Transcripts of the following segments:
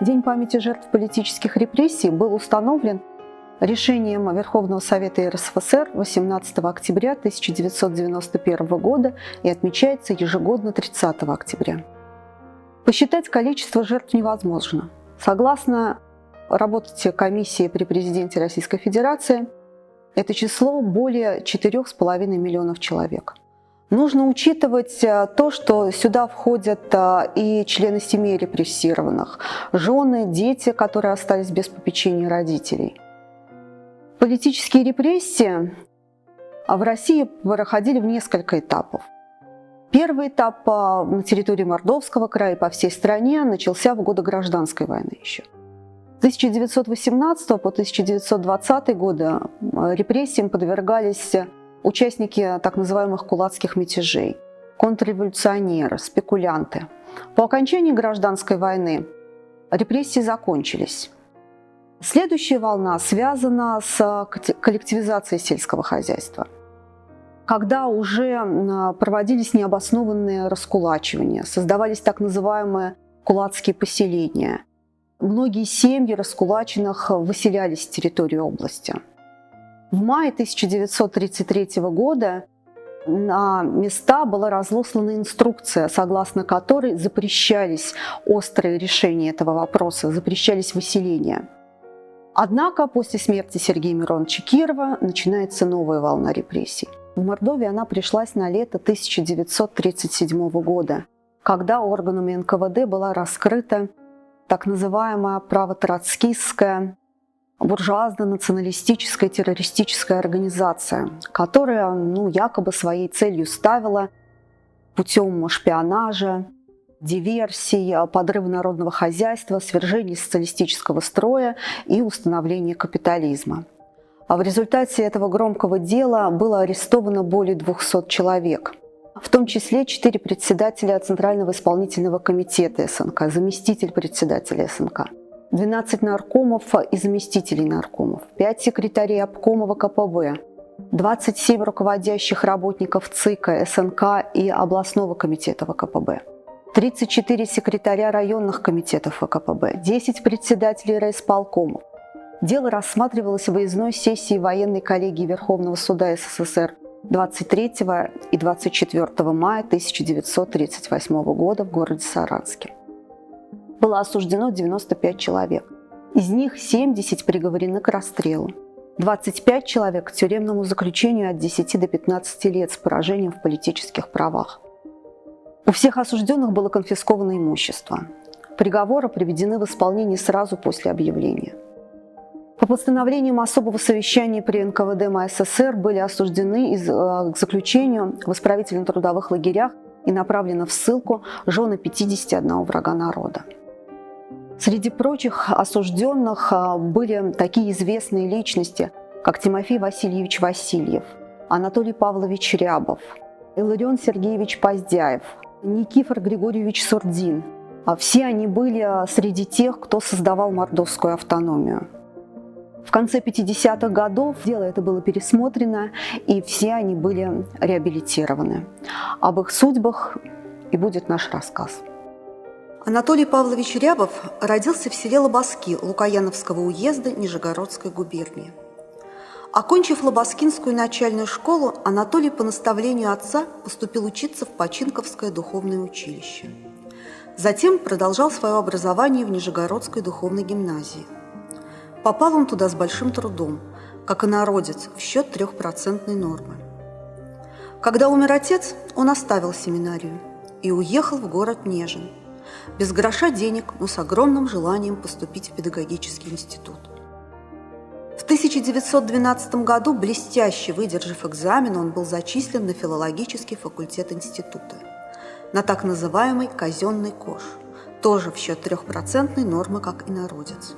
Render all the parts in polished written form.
День памяти жертв политических репрессий был установлен решением Верховного Совета РСФСР 18 октября 1991 года и отмечается ежегодно 30 октября. Посчитать количество жертв невозможно. Согласно работе комиссии при президенте Российской Федерации, это число более 4,5 миллионов человек. Нужно учитывать то, что сюда входят и члены семей репрессированных, жены, дети, которые остались без попечения родителей. Политические репрессии в России проходили в несколько этапов. Первый этап на территории Мордовского края и по всей стране начался в годы Гражданской войны еще. С 1918 по 1920 годы репрессиям подвергались участники так называемых кулацких мятежей, контрреволюционеры, спекулянты. По окончании Гражданской войны репрессии закончились. Следующая волна связана с коллективизацией сельского хозяйства, когда уже проводились необоснованные раскулачивания, создавались так называемые кулацкие поселения. Многие семьи раскулаченных выселялись с территории области. В мае 1933 года на места была разослана инструкция, согласно которой запрещались острые решения этого вопроса, запрещались выселения. Однако после смерти Сергея Мироновича Кирова начинается новая волна репрессий. В Мордовии она пришлась на лето 1937 года, когда органами НКВД была раскрыта так называемая правотроцкистская буржуазно-националистическая террористическая организация, которая якобы своей целью ставила путем шпионажа, диверсий, подрыва народного хозяйства, свержения социалистического строя и установления капитализма. А в результате этого громкого дела было арестовано более 200 человек, в том числе 4 председателя Центрального исполнительного комитета СНК, заместитель председателя СНК, 12 наркомов и заместителей наркомов, 5 секретарей обкома ВКПБ, 27 руководящих работников ЦИКа, СНК и областного комитета ВКПБ, 34 секретаря районных комитетов ВКПБ, 10 председателей райисполкомов. Дело рассматривалось в выездной сессии военной коллегии Верховного суда СССР 23 и 24 мая 1938 года в городе Саранске. Было осуждено 95 человек. Из них 70 приговорены к расстрелу. 25 человек к тюремному заключению от 10 до 15 лет с поражением в политических правах. У всех осужденных было конфисковано имущество. Приговоры приведены в исполнение сразу после объявления. По постановлениям особого совещания при НКВД МССР были осуждены к заключению в исправительно-трудовых лагерях и направлены в ссылку жены 51 врага народа. Среди прочих осужденных были такие известные личности, как Тимофей Васильевич Васильев, Анатолий Павлович Рябов, Илларион Сергеевич Поздяев, Никифор Григорьевич Сурдин. Все они были среди тех, кто создавал мордовскую автономию. В конце 50-х годов дело это было пересмотрено, и все они были реабилитированы. Об их судьбах и будет наш рассказ. Анатолий Павлович Рябов родился в селе Лобоски Лукояновского уезда Нижегородской губернии. Окончив Лобоскинскую начальную школу, Анатолий по наставлению отца поступил учиться в Починковское духовное училище. Затем продолжал свое образование в Нижегородской духовной гимназии. Попал он туда с большим трудом, как инородец, в счет 3% нормы. Когда умер отец, он оставил семинарию и уехал в город Нежин, без гроша денег, но с огромным желанием поступить в педагогический институт. В 1912 году, блестяще выдержав экзамен, он был зачислен на филологический факультет института, на так называемый казенный кош, тоже в счет 3% нормы, как инородец.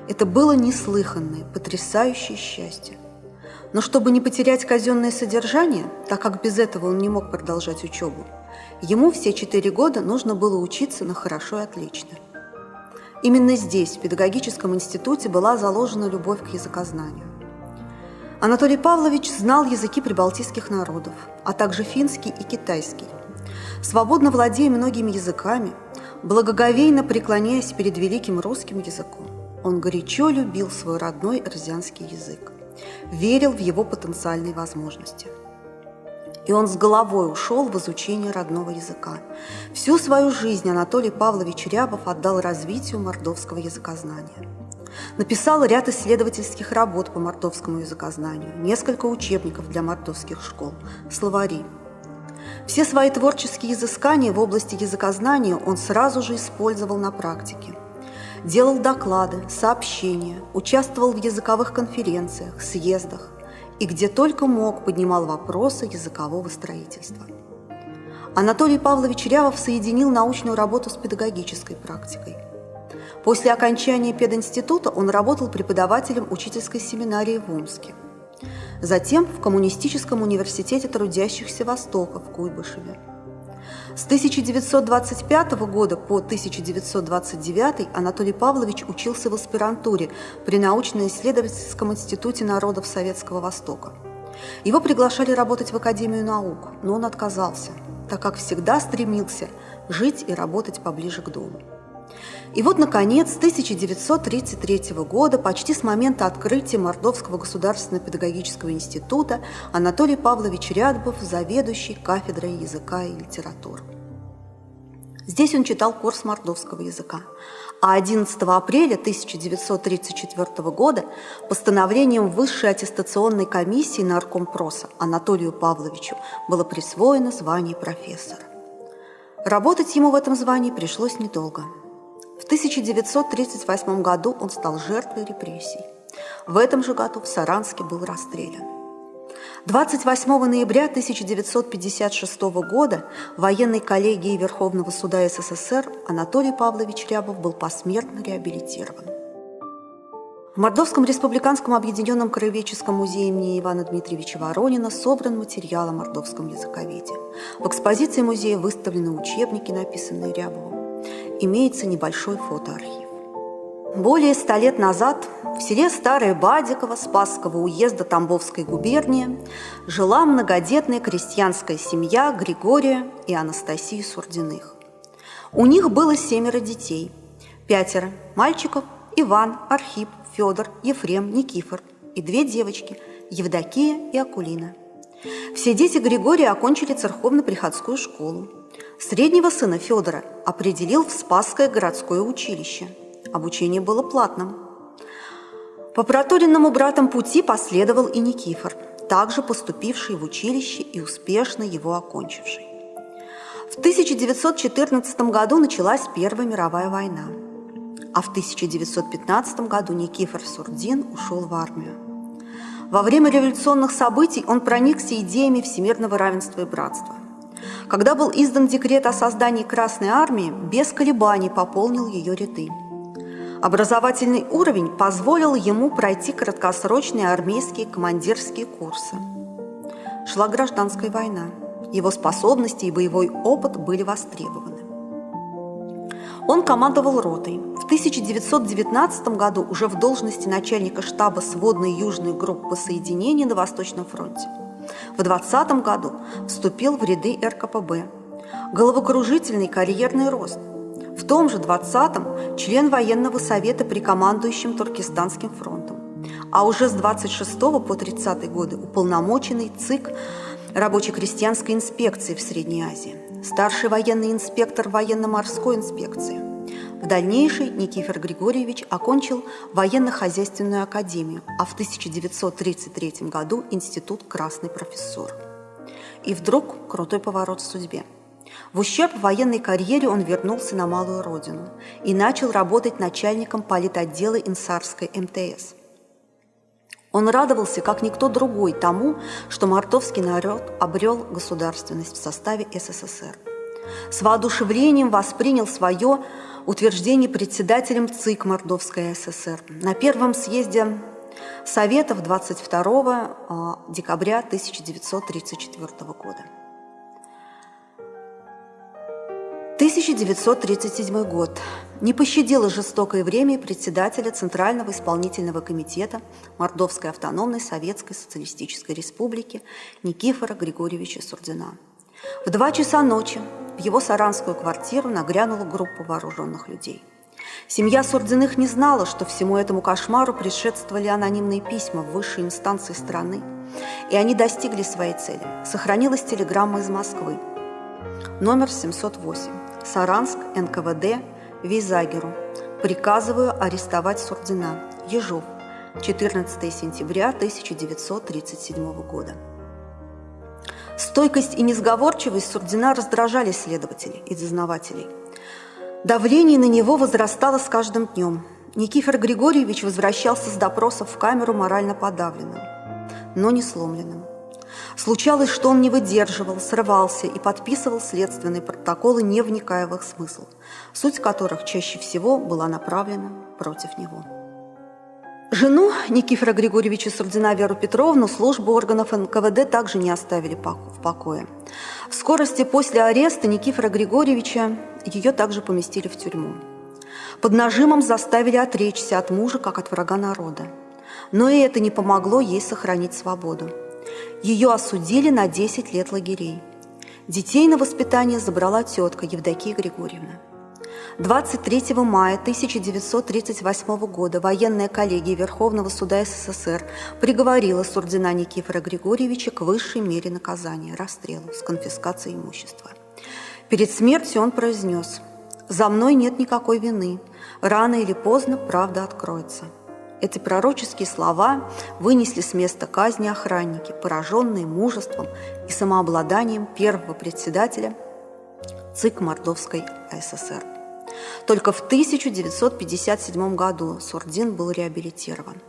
Это было неслыханное, потрясающее счастье. Но чтобы не потерять казенное содержание, так как без этого он не мог продолжать учебу, ему все 4 года нужно было учиться на хорошо и отлично. Именно здесь, в педагогическом институте, была заложена любовь к языкознанию. Анатолий Павлович знал языки прибалтийских народов, а также финский и китайский. Свободно владея многими языками, Благоговейно преклоняясь перед великим русским языком, он горячо любил свой родной эрзианский язык, верил в его потенциальные возможности. И он с головой ушел в изучение родного языка. Всю свою жизнь Анатолий Павлович Рябов отдал развитию мордовского языкознания. Написал ряд исследовательских работ по мордовскому языкознанию, несколько учебников для мордовских школ, словари. Все свои творческие изыскания в области языкознания он сразу же использовал на практике. Делал доклады, сообщения, участвовал в языковых конференциях, съездах и где только мог поднимал вопросы языкового строительства. Анатолий Павлович Рябов соединил научную работу с педагогической практикой. После окончания пединститута он работал преподавателем учительской семинарии в Омске. Затем в Коммунистическом университете трудящихся Востока в Куйбышеве. С 1925 года по 1929 Анатолий Павлович учился в аспирантуре при научно-исследовательском институте народов Советского Востока. Его приглашали работать в Академию наук, но он отказался, так как всегда стремился жить и работать поближе к дому. И вот, наконец, с 1933 года, почти с момента открытия Мордовского государственного педагогического института, Анатолий Павлович Рябов заведующий кафедрой языка и литературы. Здесь он читал курс мордовского языка, а 11 апреля 1934 года постановлением Высшей аттестационной комиссии Наркомпроса Анатолию Павловичу было присвоено звание профессора. Работать ему в этом звании пришлось недолго. В 1938 году он стал жертвой репрессий. В этом же году в Саранске был расстрелян. 28 ноября 1956 года военной коллегией Верховного суда СССР Анатолий Павлович Рябов был посмертно реабилитирован. В Мордовском республиканском объединенном краеведческом музее имени Ивана Дмитриевича Воронина собран материал о мордовском языковеде. В экспозиции музея выставлены учебники, написанные Рябовым. Имеется небольшой фотоархив. Более 100 лет назад в селе Старое Бадиково Спасского уезда Тамбовской губернии жила многодетная крестьянская семья Григория и Анастасии Сурдиных. У них было 7 детей, 5 мальчиков: Иван, Архип, Федор, Ефрем, Никифор и 2 девочки – Евдокия и Акулина. Все дети Григория окончили церковно-приходскую школу. Среднего сына Федора определил в Спасское городское училище. Обучение было платным. По проторенному братом пути последовал и Никифор, также поступивший в училище и успешно его окончивший. В 1914 году началась Первая мировая война, а в 1915 году Никифор Сурдин ушел в армию. Во время революционных событий он проникся идеями всемирного равенства и братства. Когда был издан декрет о создании Красной армии, без колебаний пополнил ее ряды. Образовательный уровень позволил ему пройти краткосрочные армейские командирские курсы. Шла гражданская война. Его способности и боевой опыт были востребованы. Он командовал ротой. В 1919 году уже в должности начальника штаба сводной и южной группы соединений на Восточном фронте. В 2020 году вступил в ряды РКПБ. Головокружительный карьерный рост. В том же 20-м член военного совета при командующем Туркестанским фронтом. А уже с 26 по 30 годы уполномоченный ЦИК рабоче-крестьянской инспекции в Средней Азии, старший военный инспектор военно-морской инспекции. В дальнейшем Никифор Григорьевич окончил военно-хозяйственную академию, а в 1933 году Институт Красной профессуры. И вдруг крутой поворот в судьбе. В ущерб военной карьере он вернулся на малую родину и начал работать начальником политотдела Инсарской МТС. Он радовался, как никто другой, тому, что мордовский народ обрел государственность в составе СССР. С воодушевлением воспринял свое утверждение председателем ЦИК Мордовской ССР на первом съезде Советов 22 декабря 1934 года. 1937 год. Не пощадило жестокое время председателя Центрального исполнительного комитета Мордовской автономной Советской Социалистической Республики Никифора Григорьевича Сурдина. В 2 часа ночи в его саранскую квартиру нагрянула группа вооруженных людей. Семья Сурдиных не знала, что всему этому кошмару предшествовали анонимные письма в высшие инстанции страны, и они достигли своей цели. Сохранилась телеграмма из Москвы. Номер 708. Саранск, НКВД, Вейзагеру. Приказываю арестовать Сурдина. Ежов. 14 сентября 1937 года. Стойкость и несговорчивость Сурдина раздражали следователей и дознавателей. Давление на него возрастало с каждым днем. Никифор Григорьевич возвращался с допросов в камеру морально подавленным, но не сломленным. Случалось, что он не выдерживал, срывался и подписывал следственные протоколы, не вникая в их смысл, суть которых чаще всего была направлена против него. Жену Никифора Григорьевича Сурдина, Веру Петровну, службы органов НКВД также не оставили в покое. В скорости после ареста Никифора Григорьевича ее также поместили в тюрьму. Под нажимом заставили отречься от мужа, как от врага народа. Но и это не помогло ей сохранить свободу. Ее осудили на 10 лет лагерей. Детей на воспитание забрала тетка Евдокия Григорьевна. 23 мая 1938 года военная коллегия Верховного суда СССР приговорила Сурдина Никифора Григорьевича к высшей мере наказания – расстрелу с конфискацией имущества. Перед смертью он произнес: «За мной нет никакой вины. Рано или поздно правда откроется». Эти пророческие слова вынесли с места казни охранники, пораженные мужеством и самообладанием первого председателя ЦИК Мордовской ССР. Только в 1957 году Сурдин был реабилитирован.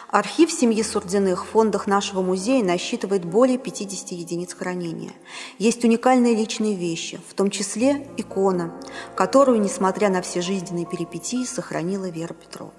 Архив семьи Сурдиных в фондах нашего музея насчитывает более 50 единиц хранения. Есть уникальные личные вещи, в том числе икона, которую, несмотря на все жизненные перипетии, сохранила Вера Петровна.